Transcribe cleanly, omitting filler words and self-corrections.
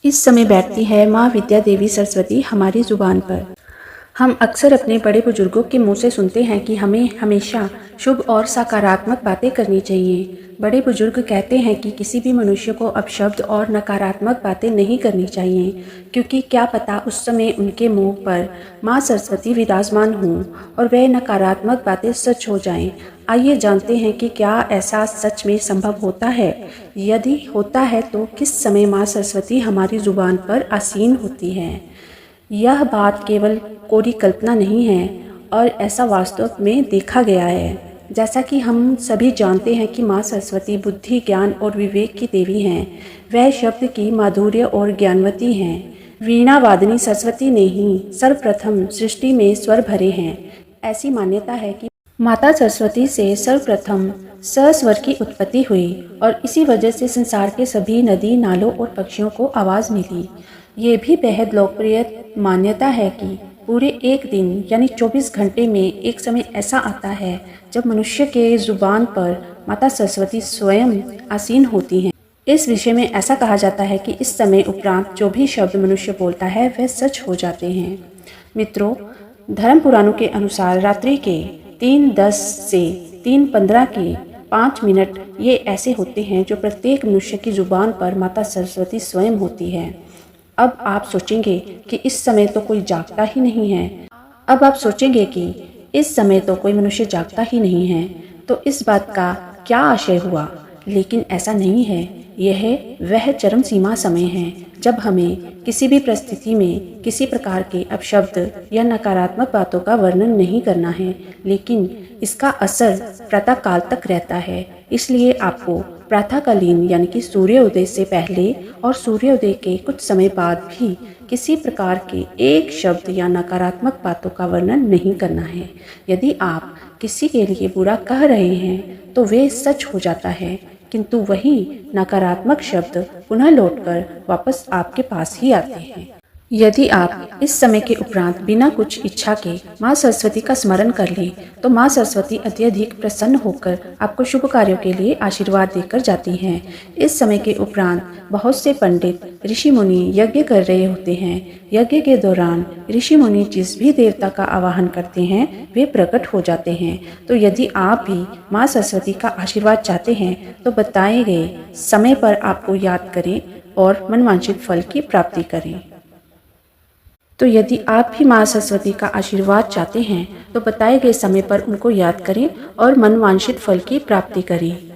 इस समय बैठती है माँ विद्या देवी सरस्वती हमारी ज़ुबान पर। हम अक्सर अपने बड़े बुजुर्गों के मुंह से सुनते हैं कि हमें हमेशा शुभ और सकारात्मक बातें करनी चाहिए। बड़े बुजुर्ग कहते हैं कि किसी भी मनुष्य को अपशब्द और नकारात्मक बातें नहीं करनी चाहिए, क्योंकि क्या पता उस समय उनके मुंह पर माँ सरस्वती विराजमान हों और वह नकारात्मक बातें सच हो जाएं। आइए जानते हैं कि क्या ऐसा सच में संभव होता है। यदि होता है तो किस समय माँ सरस्वती हमारी ज़ुबान पर आसीन होती है। यह बात केवल कोरी कल्पना नहीं है और ऐसा वास्तव में देखा गया है। जैसा कि हम सभी जानते हैं कि माँ सरस्वती बुद्धि, ज्ञान और विवेक की देवी हैं। वह शब्द की माधुर्य और ज्ञानवती हैं। वीणा वादनी सरस्वती ने ही सर्वप्रथम सृष्टि में स्वर भरे हैं। ऐसी मान्यता है कि माता सरस्वती से सर्वप्रथम सस्वर की उत्पत्ति हुई और इसी वजह से संसार के सभी नदी, नालों और पक्षियों को आवाज़ मिली। ये भी बेहद लोकप्रिय मान्यता है कि पूरे एक दिन यानी 24 घंटे में एक समय ऐसा आता है जब मनुष्य के जुबान पर माता सरस्वती स्वयं आसीन होती हैं। इस विषय में ऐसा कहा जाता है कि इस समय उपरांत जो भी शब्द मनुष्य बोलता है वह सच हो जाते हैं। मित्रों, धर्म पुराणों के अनुसार रात्रि के 3:10 से 3:15 के 5 मिनट ये ऐसे होते हैं जो प्रत्येक मनुष्य की जुबान पर माता सरस्वती स्वयं होती है। अब आप सोचेंगे कि इस समय तो कोई जागता ही नहीं है। अब आप सोचेंगे कि इस समय तो कोई मनुष्य जागता ही नहीं है, तो इस बात का क्या आशय हुआ। लेकिन ऐसा नहीं है। यह वह चरम सीमा समय है जब हमें किसी भी परिस्थिति में किसी प्रकार के अपशब्द या नकारात्मक बातों का वर्णन नहीं करना है, लेकिन इसका असर प्रातः काल तक रहता है। इसलिए आपको प्रातःकालीन यानी कि सूर्योदय से पहले और सूर्योदय के कुछ समय बाद भी किसी प्रकार के एक शब्द या नकारात्मक बातों का वर्णन नहीं करना है। यदि आप किसी के लिए बुरा कह रहे हैं तो वे सच हो जाता है, किंतु वही नकारात्मक शब्द पुनः लौटकर वापस आपके पास ही आते हैं। यदि आप इस समय के उपरांत बिना कुछ इच्छा के माँ सरस्वती का स्मरण कर लें तो माँ सरस्वती अत्यधिक प्रसन्न होकर आपको शुभ कार्यों के लिए आशीर्वाद देकर जाती हैं। इस समय के उपरांत बहुत से पंडित, ऋषि मुनि यज्ञ कर रहे होते हैं। यज्ञ के दौरान ऋषि मुनि जिस भी देवता का आवाहन करते हैं वे प्रकट हो जाते हैं। तो यदि आप भी माँ सरस्वती का आशीर्वाद चाहते हैं तो बताए गए समय पर आपको याद करें और मनवांछित फल की प्राप्ति करें। तो यदि आप भी माँ सरस्वती का आशीर्वाद चाहते हैं तो बताए गए समय पर उनको याद करें और मनवांछित फल की प्राप्ति करें।